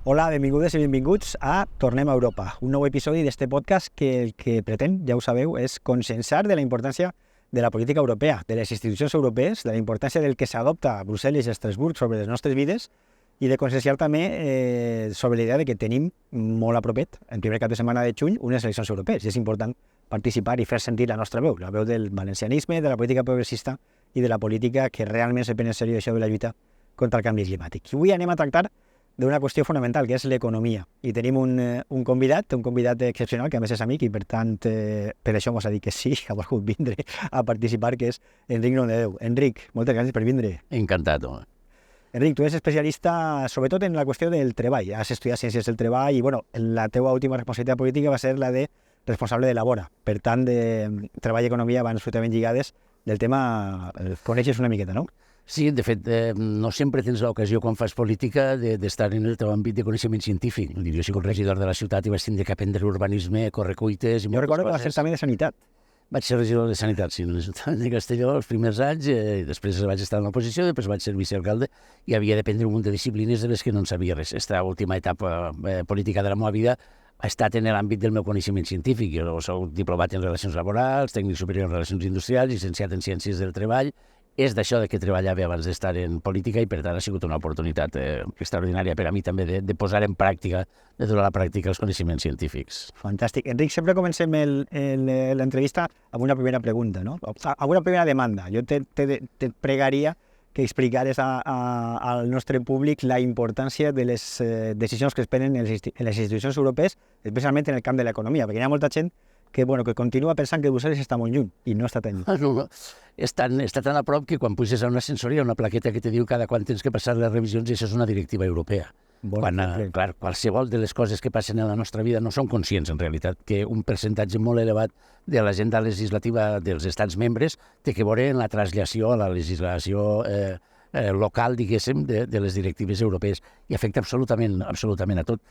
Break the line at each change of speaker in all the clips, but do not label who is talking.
Hola, benvingudes i benvinguts a Tornem a Europa, un nou episodi d'este podcast que el que pretén, ja ho sabeu, és conscienciar de la importància de la política europea, de les institucions europees, de la importància del que s'adopta a Brussel·les i a Estrasburg sobre les nostres vides i de conscienciar també sobre la idea de que tenim molt a propet, en primer cap de setmana de juny, unes eleccions europees. I és important participar i fer sentir la nostra veu, la veu del valencianisme, de la política progressista i de la política que realment se pren en sèrio això de la lluita contra el canvi climàtic. I avui anem a tractar d'una qüestió fonamental, que és l'economia. I tenim un convidat excepcional, que a més és amic, i per tant, per això mos ha dit que sí, que ha volgut vindre a participar, que és Enric Nomdedeu. Enric, moltes gràcies per vindre.
Encantat, home.
Enric, tu eres especialista sobretot en la qüestió del treball. Has estudiat Ciències del Treball i, bueno, la teva última responsabilitat política va ser la de responsable de Labora. Per tant, de treball i economia van absolutament lligades del tema, coneixes una miqueta, no?
Sí, de fet, no sempre tens l'ocasió quan fas política d'estar en el teu àmbit de coneixement científic. Jo he sigut regidor de la ciutat i vaig tindre que aprendre urbanisme, córrer cuites i moltes coses.
Jo recordo que va ser també de Sanitat.
Vaig ser regidor de Sanitat, sí, en l'Ajuntament de Castelló els primers anys, i després vaig estar en l'oposició, després vaig ser vicealcalde i havia d'aprendre un munt de disciplines de les que no en sabia res. Esta última etapa política de la meva vida ha estat en l'àmbit del meu coneixement científic. Jo soc diplomat en Relacions Laborals, tècnic superior en Relacions Industrials, llicenciat en Ciències del Treball. És d'això que treballava abans d'estar en política i, per tant, ha sigut una oportunitat extraordinària per a mi també de posar en pràctica, de donar a la pràctica els coneixements científics.
Fantàstic. Enric, sempre comencem l'entrevista amb una primera pregunta, no? Amb una primera demanda. Jo te pregaria que explicares al nostre públic la importància de les decisions que es prenen en les institucions europees, especialment en el camp de l'economia, perquè hi ha molta gent que continua pensant que Brussel·les està molt lluny, i no està tan lluny.
No. Està tan a prop que quan puges a una ascensor hi ha una plaqueta que te diu cada quan tens que passar les revisions, i això és una directiva europea. Clar, qualsevol de les coses que passen en la nostra vida no som conscients, en realitat, que un percentatge molt elevat de l'agenda legislativa dels estats membres té que veure en la traslació a la legislació local, diguéssim, de les directives europees, i afecta absolutament a tot.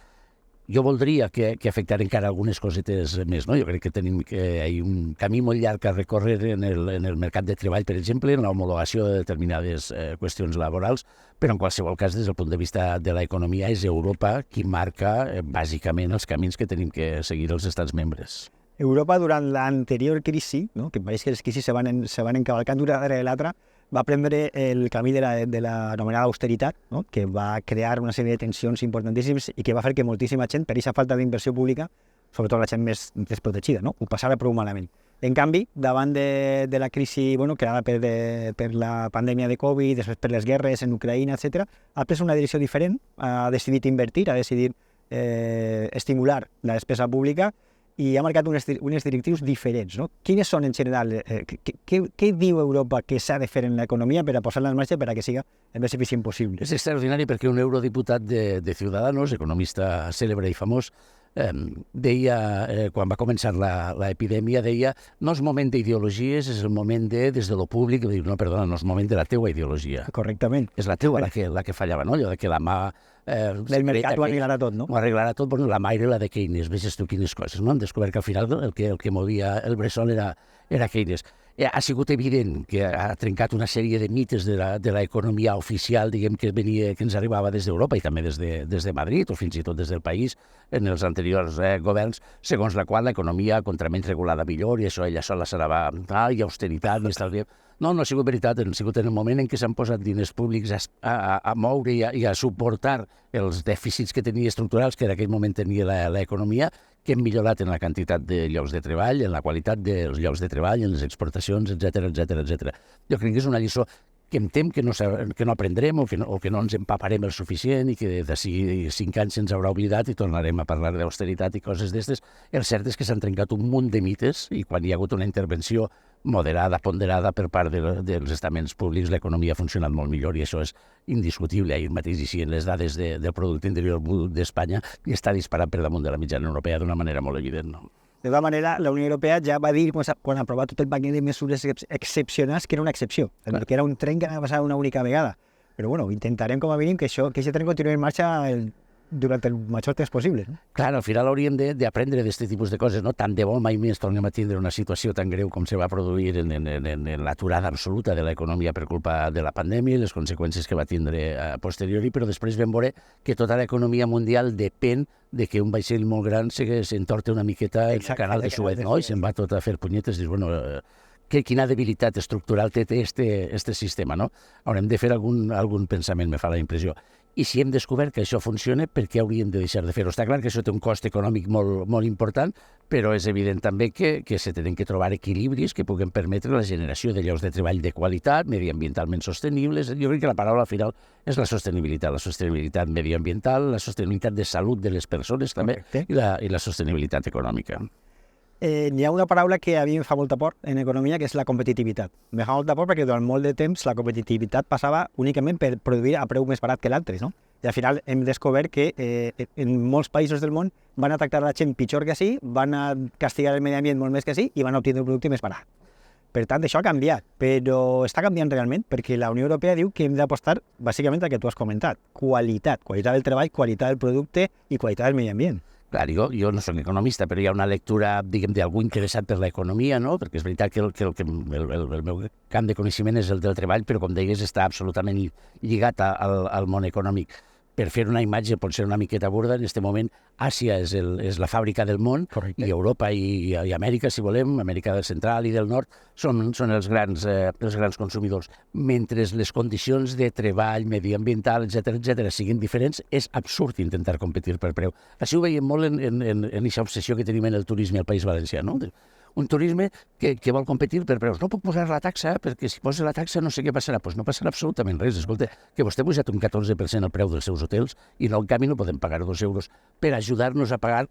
Jo voldria que afectara encara algunes cosetes més, no? Jo crec que tenim un camí molt llarg a recórrer en el mercat de treball, per exemple, en l'homologació de determinades qüestions laborals, però en qualsevol cas, des del punt de vista de l'economia, és Europa qui marca bàsicament els camins que tenim que seguir els estats membres.
Europa, durant l'anterior crisi, no? Que pareix que les crisis se van encavalcant d'una darrere l'altra, va prendre el camí de la anomenada austeritat, no? Que va crear una sèrie de tensions importantíssimes i que va fer que moltíssima gent, per aquesta falta d'inversió pública, sobretot la gent més desprotegida, no? Ho passava prou malament. En canvi, davant de la crisi creada per la pandèmia de Covid, després per les guerres en Ucraïna, etc., ha pres una direcció diferent, ha decidit invertir, ha decidit estimular la despesa pública, i ha marcat unes directrius diferents, no? Quines són, en general, què diu Europa que s'ha de fer en l'economia per a posar-la en marxa per a que siga el més eficient possible?
És extraordinari perquè un eurodiputat de Ciudadanos, economista cèlebre i famós, deia, quan va començar l'epidèmia, deia, no és moment d'ideologies, és el moment des de lo públic, no, perdona, no és moment de la teua ideologia.
Correctament.
És la teua la que fallava, no? Allò de que la mà...
del mercat ho arreglarà tot, no?
Ho arreglarà tot, la mà era la de Keynes, veies tu quines coses, no? Hem descobert que al final el que movia el bressol era Keynes. Ha sigut evident que ha trencat una sèrie de mites de l'economia oficial, diguem, que ens arribava des d'Europa i també des de Madrid o fins i tot des del país en els anteriors governs, segons la qual l'economia, contra menys regulada millor, i això ella sola serà i austeritat, i estalviar. No ha sigut veritat, ha sigut en el moment en què s'han posat diners públics a moure i a suportar els dèficits que tenia estructurals, que en aquell moment tenia l'economia, que hem millorat en la quantitat de llocs de treball, en la qualitat dels llocs de treball, en les exportacions, etc. Jo crec que és una lliçó que em tem que no aprendrem o que no ens empaparem el suficient i que d'ací 5 anys se'ns haurà oblidat i tornarem a parlar d'austeritat i coses d'estes. El cert és que s'han trencat un munt de mites i quan hi ha hagut una intervenció moderada, ponderada per part dels estaments públics, l'economia ha funcionat molt millor i això és indiscutible. Ahir mateix hi les dades del producte interior brut d'Espanya i està disparat per damunt de la mitjana europea d'una manera molt evident, no?
De tota manera, la Unió Europea ja va dir, quan ha aprovat tot el paquet de mesures excepcionals, que era una excepció, que era un tren que anava a passar una única vegada. Però intentarem com a mínim que aquest tren continuï en marxa durant el major temps possible. No?
Clar, al final hauríem d'aprendre d'aquest tipus de coses, no? Tant de bo mai més tornem a tindre una situació tan greu com se va produir en l'aturada absoluta de l'economia per culpa de la pandèmia i les conseqüències que va tindre a posteriori, però després vam veure que tota l'economia mundial depèn de que un vaixell molt gran s'entorta una miqueta el canal de Suez, no? I se'n va tot a fer punyetes i dius, bueno, quina debilitat estructural té este sistema, no? Haurem de fer algun pensament, me fa la impressió. I si hem descobert que això funciona, per què hauríem de deixar de fer-ho? Està clar que això té un cost econòmic molt important, però és evident també que se tenen que trobar equilibris que puguen permetre la generació de llocs de treball de qualitat, mediambientalment sostenibles. Jo crec que la paraula al final és la sostenibilitat mediambiental, la sostenibilitat de salut de les persones també, i la sostenibilitat econòmica.
Hi ha una paraula que a mi em fa molta por en economia, que és la competitivitat. Em fa molta por perquè durant molt de temps la competitivitat passava únicament per produir a preu més barat que l'altre, no? I al final hem descobert que en molts països del món van a tractar la gent pitjor que així, van a castigar el medi ambient molt més que així i van a obtenir un producte més barat. Per tant, això ha canviat, però està canviant realment perquè la Unió Europea diu que hem d'apostar bàsicament al que tu has comentat. Qualitat del treball, qualitat del producte i qualitat del medi ambient.
Clar, jo no soc economista, però hi ha una lectura, diguem, d'algú interessat per l'economia, no? Perquè és veritat que el meu camp de coneixement és el del treball, però, com deies, està absolutament lligat al món econòmic. Per fer una imatge pot ser una miqueta burda, en aquest moment Àsia és la fàbrica del món. Correcte. I Europa i Amèrica, si volem, Amèrica del Central i del Nord, són els grans consumidors. Mentre les condicions de treball, mediambiental, etc siguin diferents, és absurd intentar competir per preu. Així ho veiem molt en aquesta obsessió que tenim en el turisme al País Valencià, no? Un turisme que vol competir per preus. No puc posar la taxa perquè si posa la taxa no sé què passarà. Doncs no passarà absolutament res. Escolta, que vostè ha pujat un 14% el preu dels seus hotels i no, en canvi no podem pagar 2 euros per ajudar-nos a pagar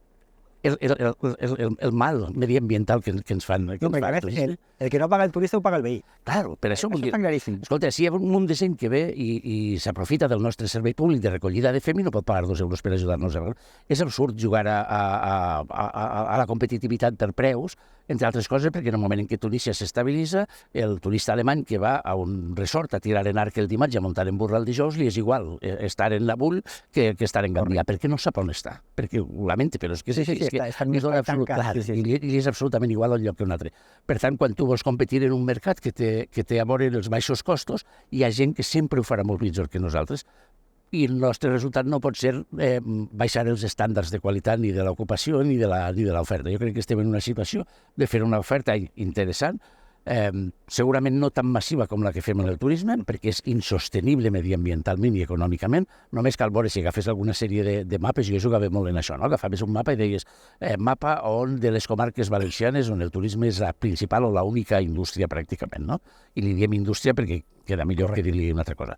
el mal mediambiental que ens fan.
El que no paga el turista ho paga el veí.
Claro, per això
vull dir.
Escolta, si hi ha un munt de gent que ve i s'aprofita del nostre servei públic de recollida de fem i no pot pagar 2 euros per ajudar-nos a... És absurd jugar a la competitivitat per preus, entre altres coses perquè en el moment en què Tunísia s'estabilitza, el turista alemany que va a un resort a tirar en arc el dimarts i a muntar en burra el dijous li és igual estar en la Bull que estar en Gandia, perquè no sap on està. Perquè ho lamento, però és que és així. I és absolutament igual a un lloc que un altre. Per tant, quan tu vols competir en un mercat que té a veure els baixos costos, hi ha gent que sempre ho farà molt pitjor que nosaltres, i el nostre resultat no pot ser baixar els estàndards de qualitat ni de l'ocupació ni de l'oferta. Jo crec que estem en una situació de fer una oferta interessant, segurament no tan massiva com la que fem en el turisme, perquè és insostenible mediambientalment i econòmicament. Només cal veure si agafes alguna sèrie de mapes, jo jugava molt en això, no? Agafaves un mapa i deies mapa de les comarques valencianes on el turisme és la principal o l'única indústria pràcticament, no? I li diem indústria perquè queda millor que dir-li una altra cosa.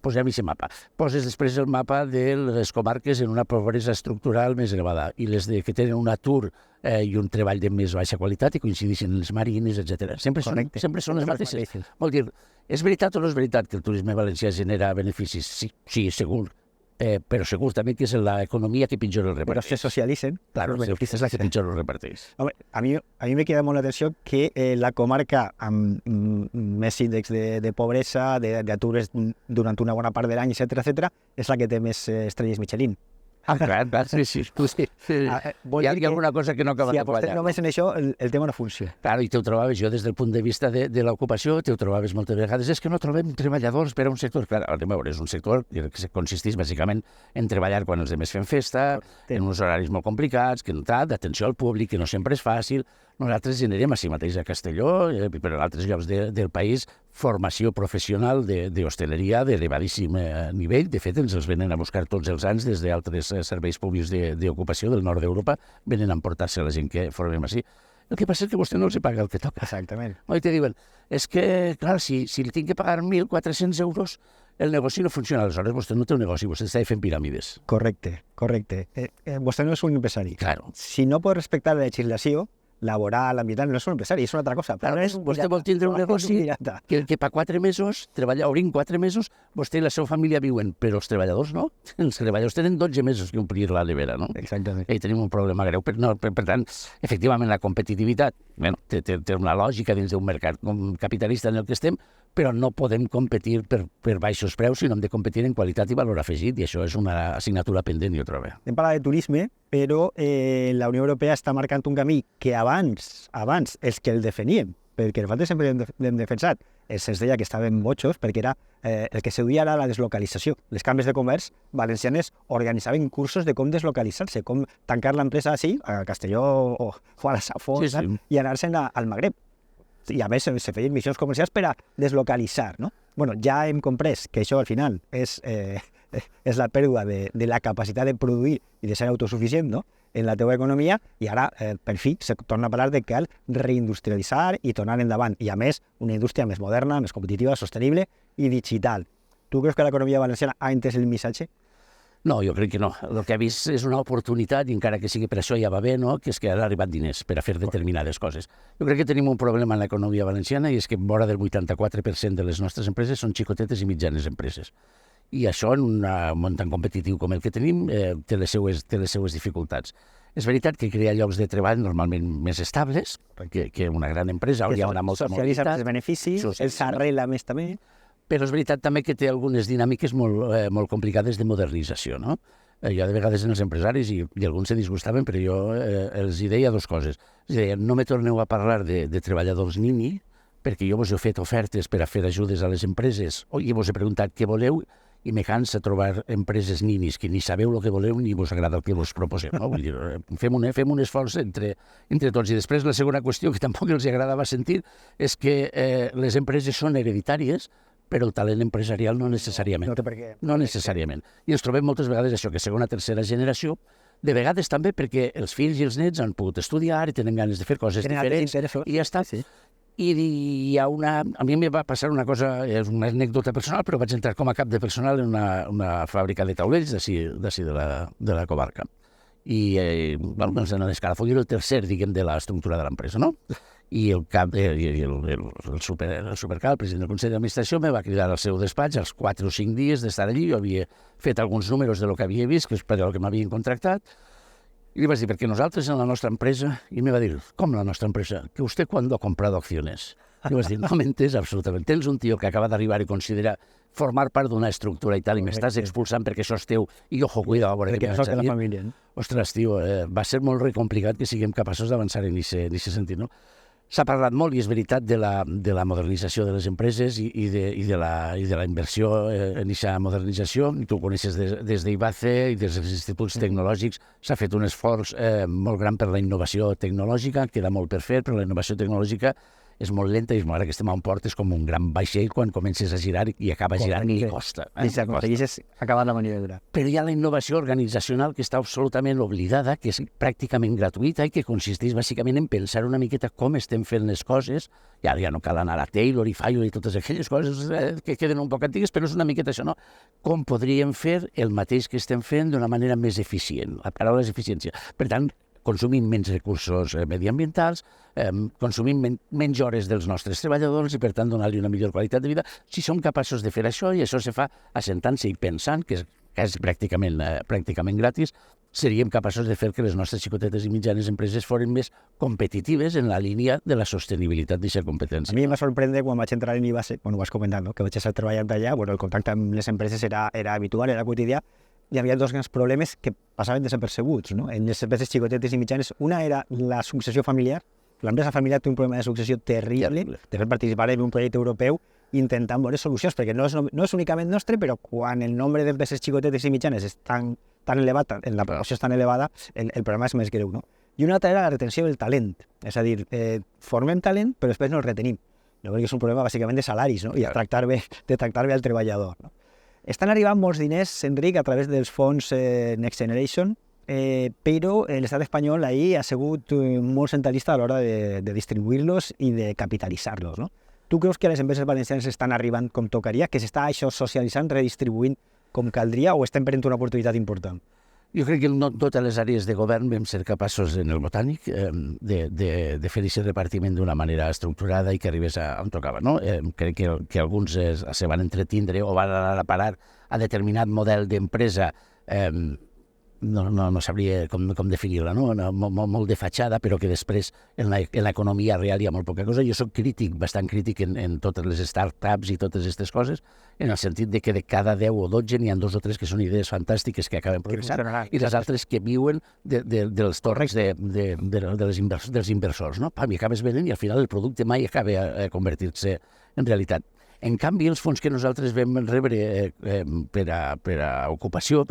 Posem aquest mapa. Poses després el mapa de les comarques en una pobresa estructural més elevada i les que tenen un atur i un treball de més baixa qualitat i coincideixen les marines, etc. Sempre són les mateixes. Vol dir, és veritat o no és veritat que el turisme valencià genera beneficis? Sí, segur. Però segur també que és l'economia que pitjor el reparteix.
Però se socialitzen.
Claro, és la que pitjor el reparteix.
Home, a mi me queda molt l'atenció que la comarca amb més índex de pobresa, d'atures durant una bona part de l'any, etc., és la que té més estrelles Michelin.
Clar, sí. Hi ha alguna cosa que no acaba de quadrar.
Si apostes només en això, el tema no funciona.
Claro, i te ho trobaves, jo des del punt de vista de l'ocupació, te ho trobaves moltes vegades, és que no trobem treballadors per a un sector. Clar, a veure, és un sector que consisteix bàsicament en treballar quan els altres fem festa, en uns horaris molt complicats, que no d'atenció al públic, que no sempre és fàcil. Nosaltres generem així mateix a Castelló, però en altres llocs del país, formació professional d'hostaleria d'elevadíssim nivell. De fet, ens els venen a buscar tots els anys des d'altres serveis públics d'ocupació del nord d'Europa, venen a emportar-se la gent que formem així. El que passa és que vostè no els paga el que toca.
Exactament.
I te diuen, és que, clar, si li tinc que pagar 1.400 euros, el negoci no funciona. Aleshores, vostè no té un negoci, vostè està fent piràmides.
Correcte. Vostè no és un empresari.
Claro.
Si no pot respectar la legislació laboral, ambiental, no és un empresari, és una altra cosa.
Però vostè vol tindre un negoci que per 4 mesos, obrint 4 mesos, vostè i la seva família viuen, però els treballadors no. Els treballadors tenen 12 mesos que omplir la nevera, no?
Exactament.
I tenim un problema greu. Per tant, efectivament, la competitivitat té una lògica dins d'un mercat capitalista en el que estem, però no podem competir per baixos preus, sinó hem de competir en qualitat i valor afegit, i això és una assignatura pendent, jo trobo.
Hem parlat de turisme, però la Unió Europea està marcant un camí que abans els que el definíem, perquè nosaltres sempre l'hem defensat, se'ns deia que estàvem bojos perquè era el que se duia ara la deslocalització. Les cambres de comerç valencianes organitzaven cursos de com deslocalitzar-se, com tancar l'empresa així, a Castelló o a la Safor, i anar-se'n al Magreb. I a més se feien missions comercials per a deslocalitzar, no? Bueno, ja hem comprès que això al final és la pèrdua de la capacitat de produir i de ser autosuficient, no?, en la teva economia, i ara, per fi, se torna a parlar de que cal reindustrialitzar i tornar endavant. I a més, una indústria més moderna, més competitiva, sostenible i digital. Tu creus que l'economia valenciana ha entès el missatge?
No, jo crec que no. El que ha vist és una oportunitat, i encara que sigui per això ja va bé, no?, que és que han arribat diners per a fer determinades coses. Jo crec que tenim un problema en l'economia valenciana, i és que vora del 84% de les nostres empreses són xicotetes i mitjanes empreses. I això, en un món tan competitiu com el que tenim, té les seues dificultats. És veritat que crea llocs de treball normalment més estables, que una gran empresa on hi haurà molta mobilitat.
Socialitza els beneficis, els arregla més també.
Però és veritat també que té algunes dinàmiques molt complicades de modernització, no? Jo de vegades en els empresaris, i alguns se disgustaven, però jo els hi deia dues coses. Els deia, no me torneu a parlar de treballadors nini, perquè jo vos he fet ofertes per a fer ajudes a les empreses, i vos he preguntat què voleu, i me cansa trobar empreses ninis que ni sabeu el que voleu ni vos agrada el que vos proposem. No? Vull dir, fem un esforç entre tots. I després la segona qüestió que tampoc els agradava sentir és que les empreses són hereditàries, però el talent empresarial no necessàriament. No necessàriament. I ens trobem moltes vegades això, que segona, tercera generació, de vegades també perquè els fills i els nets han pogut estudiar i tenen ganes de fer coses diferents, i ja està. Sí. I hi ha a mi em va passar una cosa, és una anècdota personal, però vaig entrar com a cap de personal en una fàbrica de taulells d'ací de la comarca. I ens en l'escalafó, jo era el tercer, diguem, de l'estructura de l'empresa, no? I el cap, el supercap, el president del Consell d'Administració, me va cridar al seu despatx als 4 o 5 dies d'estar allí. Jo havia fet alguns números de lo que havia vist, que és per al que m'havien contractat. I li vaig dir, perquè nosaltres en la nostra empresa, i me va dir, com la nostra empresa? Que usted cuando ha comprado acciones. I vaig dir, no m'entens absolutament. Tens un tio que acaba d'arribar i considera formar part d'una estructura i tal, i m'estàs expulsant perquè això és teu, i ojo, cuidado, a veure què m'ha
la família, no?
Ostres, tio, va ser molt complicat que siguem capaços d'avançar en aquest sentit, no? S'ha parlat molt, i és veritat, de la modernització de les empreses i de la inversió en aquesta modernització. Tu ho coneixes des d'IBACE i des dels instituts tecnològics. S'ha fet un esforç molt gran per la innovació tecnològica, queda molt per fer, però la innovació tecnològica és molt lenta, i ara que estem a un port és com un gran vaixell quan comences a girar i acaba girant i costa.
I s'aconsegueixes acabar la manera.
Però hi ha la innovació organitzacional que està absolutament oblidada, que és pràcticament gratuïta i que consisteix bàsicament en pensar una miqueta com estem fent les coses. I ara ja no cal anar a Taylor i Fayol i totes aquelles coses que queden un poc antigues, però és una miqueta això, no? Com podríem fer el mateix que estem fent d'una manera més eficient? La paraula és eficiència. Per tant, consumint menys recursos mediambientals, consumint menys hores dels nostres treballadors i, per tant, donar-li una millor qualitat de vida. Si som capaços de fer això, i això se fa assentant-se i pensant, que és pràcticament gratis, seríem capaços de fer que les nostres xicotetes i mitjanes empreses foren més competitives en la línia de la sostenibilitat d'aquesta competència.
A mi em va sorprendre quan vaig entrar en IBACE, ho vas comentant, no? Que vaig estar treballant allà, el contacte amb les empreses era habitual, era quotidià. Hi havia dos grans problemes que passaven desapercebuts, no? En les empreses xicotetes i mitjanes, una era la successió familiar. L'empresa familiar té un problema de successió terrible. De fet, participar en un projecte europeu intentant veure solucions, perquè no és únicament nostre, però quan el nombre d'empreses xicotetes i mitjanes és tan elevat, en la proporció és tan elevada, el problema és més greu, no? I una altra era la retenció del talent. És a dir, formem talent, però després no el retenim. Jo crec que és un problema bàsicament de salaris, no? I de tractar bé al treballador, no? Estan arribant molts diners, Enric, a través dels fons Next Generation, però l'estat espanyol ahir ha sigut molt centralista a l'hora de distribuir-los i de capitalitzar-los, no? Tu creus que les empreses valencianes estan arribant com tocaria, que s'està això socialitzant, redistribuint com caldria, o estem perdent una oportunitat important?
Jo crec que no totes les àrees de govern vam ser capaços en el Botànic de fer aquest repartiment d'una manera estructurada i que arribés on tocava, no? Crec que alguns se van entretindre o van anar a parar a determinat model d'empresa no sabria com definir-la, no? Molt de fatxada, però que després en l'economia real hi ha molt poca cosa. Jo soc crític, bastant crític en totes les startups i totes aquestes coses, en el sentit de que de cada 10 o 12 n'hi ha 2 o 3 que són idees fantàstiques que acaben progressant i les altres que viuen dels torres dels inversors, no? I acabes venent i al final el producte mai acaba convertir-se en realitat. En canvi, els fons que nosaltres vam rebre per a ocupació,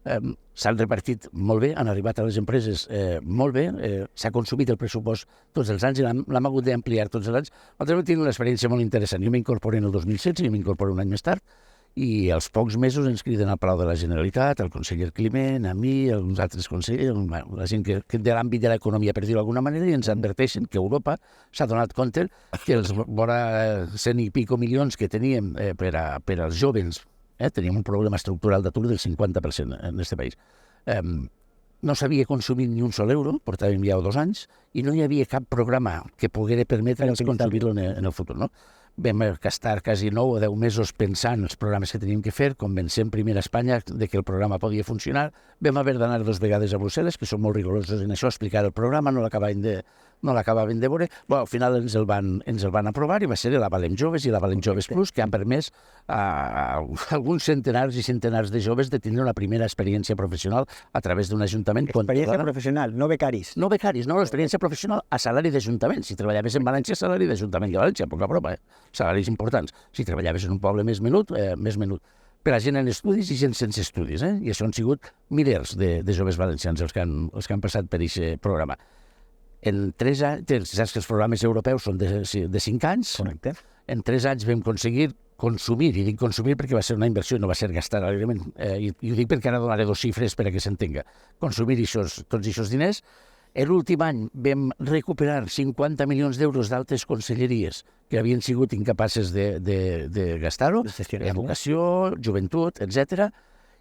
s'han repartit molt bé, han arribat a les empreses molt bé, s'ha consumit el pressupost tots els anys i l'hem hagut d'ampliar tots els anys. Nosaltres vam tenir una experiència molt interessant. Jo m'incorporé en el 2016, jo m'incorporé un any més tard, i als pocs mesos ens criden al Palau de la Generalitat, al conseller Climent, a mi, a uns altres consellers, la gent que de l'àmbit de l'economia, per dir-ho d'alguna manera, i ens adverteixen que Europa s'ha donat compte que els vora 100 i pico milions que teníem per als jóvens, teníem un problema estructural d'atur del 50% en aquest país. No s'havia consumit ni un sol euro, portàvem ja 2 anys, i no hi havia cap programa que poguera permetre'ns consumir-lo en el futur, no? Vam gastar quasi 9 o 10 mesos pensant els programes que teníem que fer, convencent primer a Espanya de que el programa podia funcionar. Vam haver d'anar 2 vegades a Brussel·les, que són molt rigorosos en això, explicar el programa, no l'acabaven de veure. Al final ens el van aprovar i va ser l'Avalem Joves i l'Avalem Joves Plus, que han permès a alguns centenars i centenars de joves de tenir una primera experiència professional a través d'un ajuntament.
Experiència professional, no becaris.
No becaris, no, l'experiència professional a salari d'Ajuntament. Si treballaves en València, salari d'Ajuntament de València, poca prova, salaris importants. Si treballaves en un poble més menut, més menut. Per a gent en estudis i gent sense estudis, i això han sigut milers de joves valencians els que han passat per aquest programa. En 3 anys, saps que els programes europeus són de 5 anys.
Correcte.
En 3 anys vam aconseguir consumir, i dic consumir perquè va ser una inversió i no va ser gastar alegrement, i ho dic perquè ara donaré 2 xifres per a que s'entenga. Consumir tots aquests diners. L'últim any vam recuperar 50 milions d'euros d'altres conselleries que havien sigut incapaces de gastar-ho, educació, joventut, etc.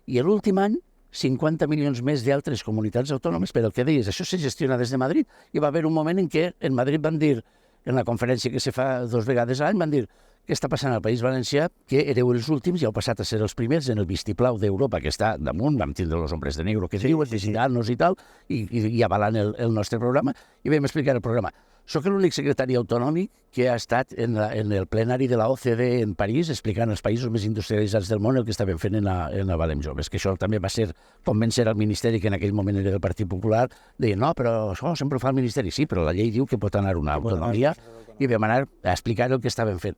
I l'últim any 50 milions més d'altres comunitats autònomes, però el que deies, això se gestiona des de Madrid, i va haver un moment en què en Madrid van dir, en la conferència que se fa 2 vegades a l'any, van dir què està passant al País Valencià, que éreu els últims i heu passat a ser els primers en el vistiplau d'Europa, que està damunt, vam tindre els hombres de negro que diuen, visitant-nos i tal, i avalant el nostre programa, i vam explicar el programa. Soc l'únic secretari autonòmic que ha estat en el plenari de la OCDE en París explicant als països més industrialitzats del món el que estaven fent en Avalem Joves, que això també va ser convèncer al Ministeri, que en aquell moment era del Partit Popular, deien, no, però això sempre ho fa el Ministeri. Sí, però la llei diu que pot anar una autonomia, i vam anar a explicar el que estaven fent.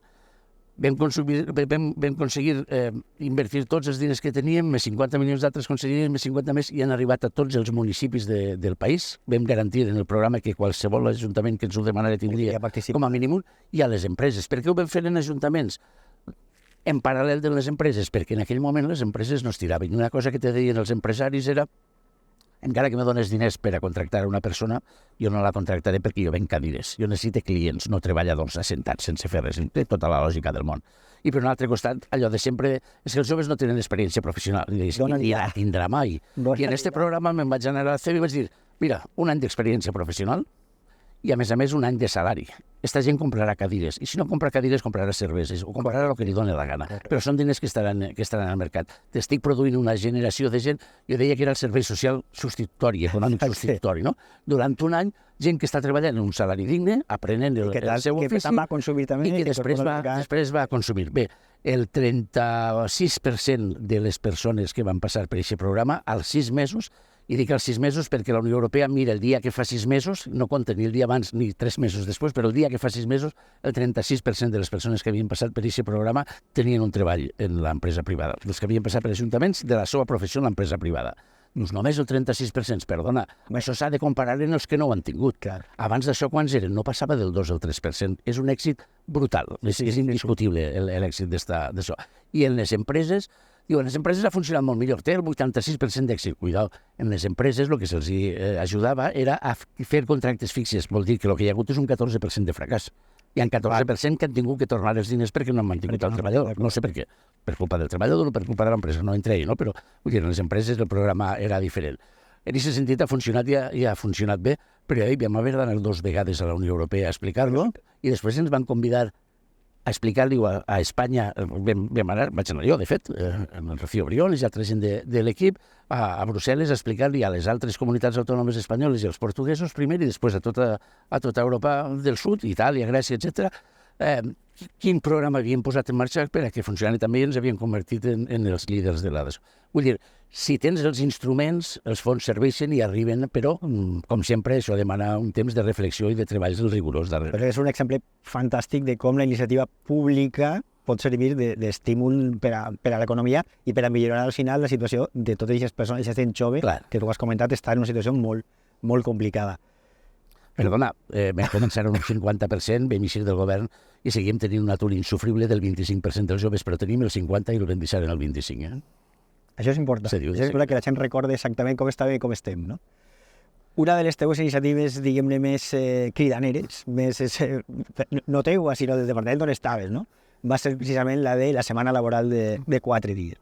Vam aconseguir invertir tots els diners que teníem, més 50 milions d'altres conselleries, més 50 més, i han arribat a tots els municipis del país. Vam garantir en el programa que qualsevol ajuntament que ens ho demanara tindria com a mínim, i a les empreses. Per què ho vam fer en ajuntaments? En paral·lel de les empreses, perquè en aquell moment les empreses no es tiraven. Una cosa que te deien els empresaris era: encara que me dones diners per a contractar una persona, jo no la contractaré perquè jo venc cadires. Jo necessito clients, no treballadors assentats sense fer res. Té tota la lògica del món. I per un altre costat, allò de sempre, és que els joves no tenen experiència professional. I la tindrà mai. I en aquest programa me'n vaig anar a la CEB i vaig dir, mira, un any d'experiència professional i, a més, un any de salari. Esta gent comprarà cadires, i si no compra cadires, comprarà cerveses, o comprarà el que li doni la gana. Però són diners que estaran al mercat. T'estic produint una generació de gent, jo deia que era el servei social substitutori, econòmic substitutori, no? Durant un any, gent que està treballant en un salari digne, aprenent el seu ofici, i que després va consumir. Bé, el 36% de les persones que van passar per aquest programa, als 6 mesos, i dic als 6 mesos perquè la Unió Europea mira el dia que fa 6 mesos, no compta ni el dia abans ni 3 mesos després, però el dia que fa 6 mesos, el 36% de les persones que havien passat per aquest programa tenien un treball en l'empresa privada. Els que havien passat per ajuntaments, de la seva professió en l'empresa privada. Doncs només el 36%, perdona, això s'ha de comparar amb els que no ho han tingut. Abans d'això, quants eren? No passava del 2 al 3%. És un èxit brutal, és indiscutible l'èxit d'això. I en les empreses, en les empreses ha funcionat molt millor, té el 86% d'èxit. Cuidado, en les empreses el que se'ls ajudava era a fer contractes fixes, vol dir que el que hi ha hagut és un 14% de fracàs. Hi ha un 14% que han tingut que tornar els diners perquè no han mantingut el treballador. No sé per què. Per culpa del treballador o per culpa de l'empresa, no entre ell, no? Però en les empreses el programa era diferent. En aquest sentit ha funcionat i ha funcionat bé, però vam haver d'anar 2 vegades a la Unió Europea a explicar-lo, i després ens van convidar explicar-li a Espanya, vaig anar jo, de fet, amb el Rocío Briones i altra gent de l'equip, a Brussel·les, a explicar-li a les altres comunitats autònomes espanyoles i als portuguesos primer i després a tota Europa del Sud, Itàlia, Grècia, etc., quin programa havien posat en marxa per a que funcionari també i ens havien convertit en els líders de l'ADES. Vull dir, si tens els instruments, els fons serveixen i arriben, però, com sempre, això demana un temps de reflexió i de treballs rigorós darrere.
Però és un exemple fantàstic de com la iniciativa pública pot servir d'estímul per a l'economia i per a millorar al final la situació de totes aquestes persones, aquesta gent jove, que tu has comentat, està en una situació molt, molt complicada.
Perdona, vam començar un 50%, vam eixir del govern i seguim tenint un atur insufrible del 25% dels joves, però tenim el 50% i el vam deixar en el 25%.
Això és important. Això és que la gent recorda exactament com estava i com estem, no? Una de les teves iniciatives, diguem-ne, més cridaneres, més no teua, sinó del departament on estaves, no? Va ser precisament la de la setmana laboral de 4 dies,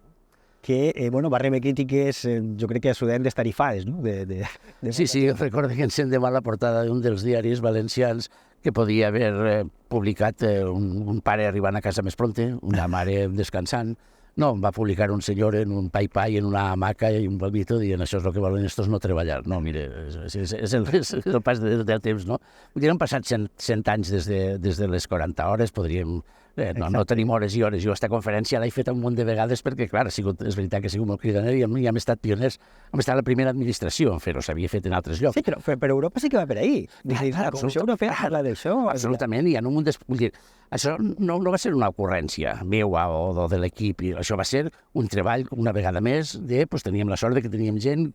que va rebre crítiques, jo crec que absolutament destarifades, no?
Sí, recordo que ens endemà la portada d'un dels diaris valencians que podia haver publicat un pare arribant a casa més pronte, una mare descansant. No, va publicar un senyor en un pai-pai, en una hamaca i un balbito dient això és el que volen estos no treballar. No, mire, és el pas del temps, no? Vull dir, han passat 100 anys des de les 40 hores, podríem... No tenim hores i hores. Jo aquesta conferència l'he fet un munt de vegades perquè, clar, és veritat que ha sigut molt cridaner i hem estat pioners. Hem estat la primera administració en fer-ho, s'havia fet en altres llocs.
Sí, però Europa sí que va per ahí. La Comissió Europea parla d'això.
Absolutament, i en un munt vull dir, això no va ser una ocurrència meua o de l'equip, això va ser un treball, una vegada més, teníem la sort que teníem gent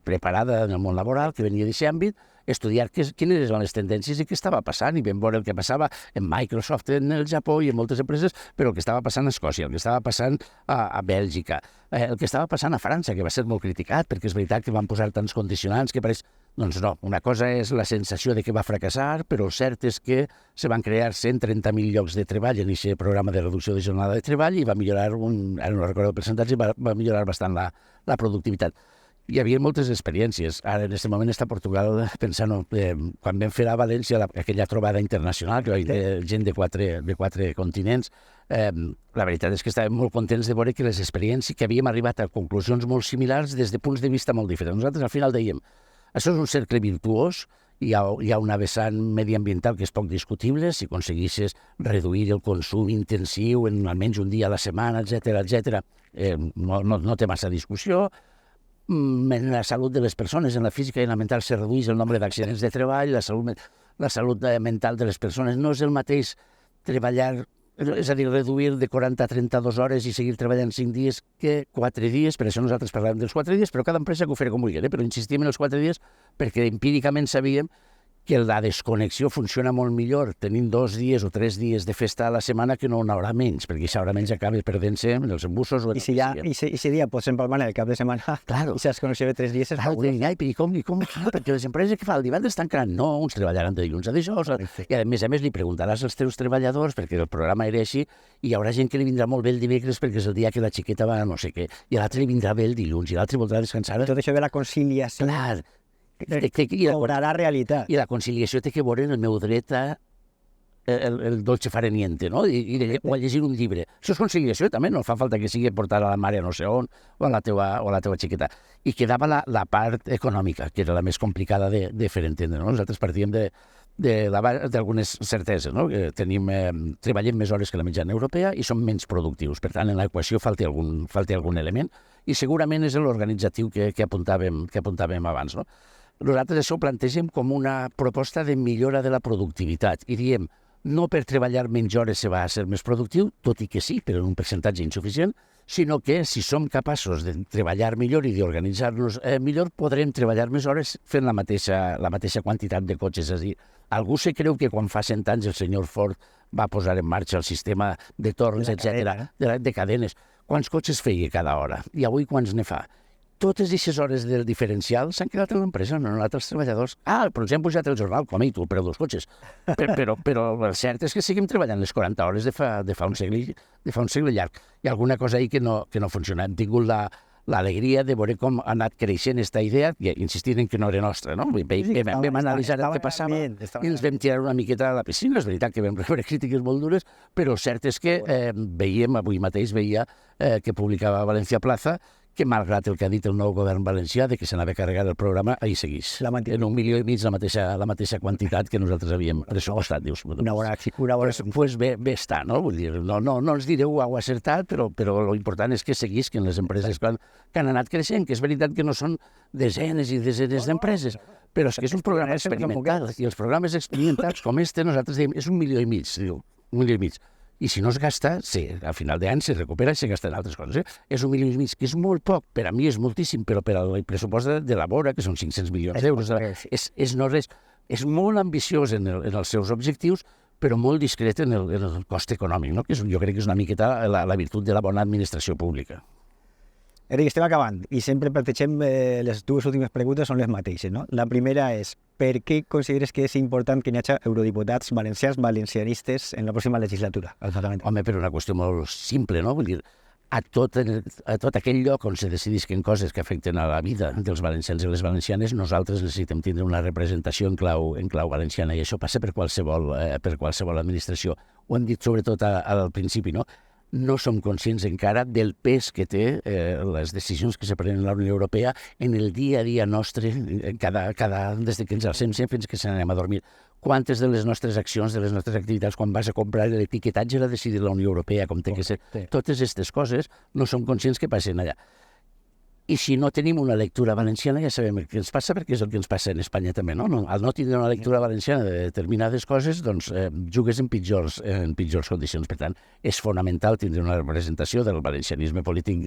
preparada en el món laboral, que venia d'aquest àmbit, estudiar quines eren les tendències i què estava passant, i vam veure el que passava en Microsoft, en el Japó i en moltes empreses, però el que estava passant a Escòcia, el que estava passant a Bèlgica, el que estava passant a França, que va ser molt criticat, perquè és veritat que van posar tants condicionants que pareix... Doncs no, una cosa és la sensació de que va fracassar, però el cert és que se van crear 130.000 llocs de treball en aquest programa de reducció de jornada de treball i va millorar, ara no recordo el percentatge, va millorar bastant la productivitat. Hi havia moltes experiències. Ara, en aquest moment, està a Portugal pensant, quan vam fer a València aquella trobada internacional, que va haver gent de quatre continents, la veritat és que estàvem molt contents de veure que les experiències, que havíem arribat a conclusions molt similars des de punts de vista molt diferents. Nosaltres, al final, dèiem, això és un cercle virtuós, hi ha una vessant mediambiental que és poc discutible, si aconseguissis reduir el consum intensiu en almenys un dia a la setmana, etc., no té massa discussió. En la salut de les persones, en la física i en la mental, se redueix el nombre d'accidents de treball, la salut mental de les persones. No és el mateix treballar, és a dir, reduir de 40 a 32 hores i seguir treballant 5 dies que 4 dies, per això nosaltres parlàvem dels 4 dies, però cada empresa que ho farà com vulgui, però insistim en els 4 dies perquè empíricament sabíem que la desconnexió funciona molt millor tenint 2 dies o 3 dies de festa a la setmana que no una hora menys, perquè aquesta hora menys acaba perdent-se en els embussos o en
I si dia pots empalmar el cap de setmana,
claro.
I si has connexió de 3 dies...
I com? Perquè les empreses que fa el divendres tancaran? No, uns treballaran de dilluns a dijous. I a més li preguntaràs als teus treballadors, perquè el programa era així, i hi haurà gent que li vindrà molt bé el dimecres perquè és el dia que la xiqueta va a no sé què, i l'altre li vindrà bé el dilluns, i l'altre voldrà descansar.
Tot això de la conciliació...
Clar.
Cobrarà realitat.
I la conciliació té que veure en el meu dret a el dolce fare niente, no? O a llegir un llibre. Això és conciliació, també, no fa falta que sigui portar a la mare no sé on, o a la teva xiqueta. I quedava la part econòmica, que era la més complicada de fer entendre, no? Nosaltres partíem d'algunes certeses, no? Que treballem més hores que la mitjana europea i som menys productius. Per tant, en l'equació falta algun element, i segurament és l'organitzatiu que apuntàvem abans, no? Nosaltres això ho plantegem com una proposta de millora de la productivitat i diem, no per treballar menys hores se va a ser més productiu, tot i que sí, però en un percentatge insuficient, sinó que si som capaços de treballar millor i d'organitzar-nos millor, podrem treballar més hores fent la mateixa quantitat de cotxes. És a dir, algú se creu que quan fa 100 anys el senyor Ford va posar en marxa el sistema de torns, etc., de cadenes. Quants cotxes feia cada hora? I avui quants ne fa? Totes aquestes hores del diferencial s'han quedat en l'empresa, no han anat els treballadors. Però ens hem pujat el jornal, com a tu, el preu dels cotxes. Però el cert és que seguim treballant les 40 hores de fa un segle llarg. Hi ha alguna cosa ahí que no funciona. Hem tingut l'alegria de veure com ha anat creixent aquesta idea, i insistint en que no era nostra, no? Vam analitzar el que passava i ens vam tirar una miqueta a la piscina. És veritat que vam rebre crítiques molt dures, però el cert és que veiem, avui mateix veia que publicava València Plaza, que malgrat el que ha dit el nou govern valencià de que se n'havia carregat el programa, ahí segueix. En 1,5 milió la mateixa quantitat que nosaltres havíem pressupostat. Dius,
una bona...
Pues bé està, no? Vull dir, no ens direu ho heu acertat, però l'important és que seguís, que en les empreses que han anat creixent, que és veritat que no són desenes i desenes d'empreses, però és que és un programa experimental, i els programes experimentals com nosaltres diem, és 1,5 milió, diu, 1,5 milió. I si no es gasta, sí, a final d'any se recupera i se gasta en altres coses. És 1,5 milió, que és molt poc, per a mi és moltíssim, però per al pressupost de la Vora, que són 500 milions d'euros, és no res. És molt ambiciós en els seus objectius, però molt discret en el cost econòmic, no? Que jo crec que és una miqueta la virtut de la bona administració pública.
Enric, estem acabant i sempre plantegem les dues últimes preguntes són les mateixes, no? La primera és, per què consideres que és important que hi hagi eurodiputats valencians, valencianistes en la pròxima legislatura al Parlament?
Home, per una qüestió molt simple, no? Vull dir, a tot aquell lloc on se decidisquen coses que afecten a la vida dels valencians i les valencianes, nosaltres necessitem tindre una representació en clau valenciana, i això passa per qualsevol administració. Ho hem dit sobretot al principi, no? No som conscients encara del pes que té les decisions que se prenen a la Unió Europea en el dia a dia nostre, des que ens alcem fins que se n'anem a dormir. Quantes de les nostres accions, de les nostres activitats, quan vas a comprar l'etiquetatge l'ha decidit la Unió Europea, com té que ser. Totes aquestes coses no som conscients que passen allà. I si no tenim una lectura valenciana ja sabem el que ens passa, perquè és el que ens passa en Espanya també, no? Al no tindre una lectura valenciana de determinades coses, doncs jugues en pitjors condicions. Per tant, és fonamental tindre una representació del valencianisme polític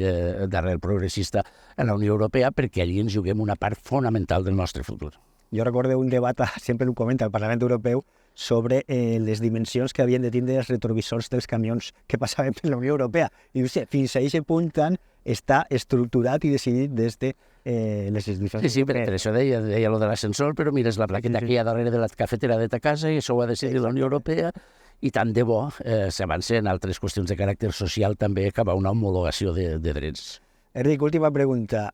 d'arrel progressista a la Unió Europea, perquè allí ens juguem una part fonamental del nostre futur.
Jo recordo un debat, sempre ho comenta, al Parlament Europeu, sobre les dimensions que havien de tindre els retrovisors dels camions que passaven per la Unió Europea. I fins a aquest punt tant està estructurat i decidit des de les institucions.
Sí, per això deia lo de l'ascensor, però mires la plaqueta que hi ha darrere de la cafetera de ta casa i això ho ha decidit la Unió Europea, i tant de bo s'avança en altres qüestions de caràcter social també cap a una homologació de drets.
Enric, última pregunta.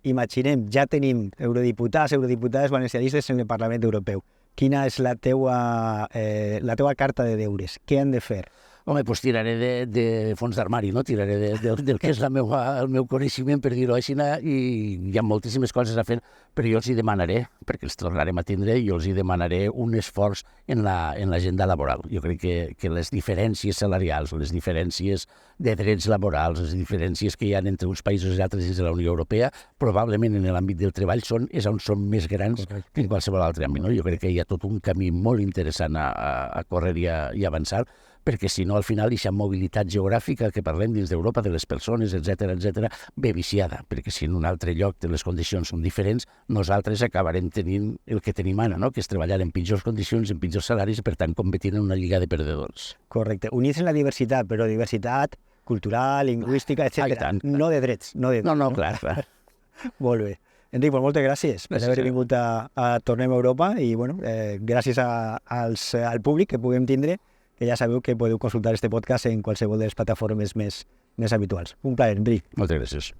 Imaginem, ja tenim eurodiputades valencianistes en el Parlament Europeu. Quina és la teua carta de deures? Què han de fer?
Home, doncs tiraré de fons d'armari, no? Tiraré del que és el meu coneixement, per dir-ho així, i hi ha moltíssimes coses a fer, però jo els hi demanaré, perquè els tornarem a tindre, jo els hi demanaré un esforç en l'agenda laboral. Jo crec que les diferències salarials, les diferències de drets laborals, les diferències que hi ha entre uns països i altres dins de la Unió Europea, probablement en l'àmbit del treball és on són més grans que en qualsevol altre àmbit, no? Jo crec que hi ha tot un camí molt interessant a córrer i avançar, perquè si no, al final, aquesta mobilitat geogràfica que parlem dins d'Europa, de les persones, etc., ve viciada, perquè si en un altre lloc les condicions són diferents, nosaltres acabarem tenint el que tenim ara, no? Que és treballar en pitjors condicions, en pitjors salaris, i per tant competint en una lliga de perdedors.
Correcte. Units en la diversitat, però diversitat cultural, lingüística, etc. No de drets. No,
clar.
Molt bé. Enric, moltes gràcies per haver vingut a Tornem a Europa i gràcies al públic que puguem tindre, que ja sabeu que podeu consultar este podcast en qualsevol de les plataformes més habituals. Un plaer, Enric.
Moltes gràcies.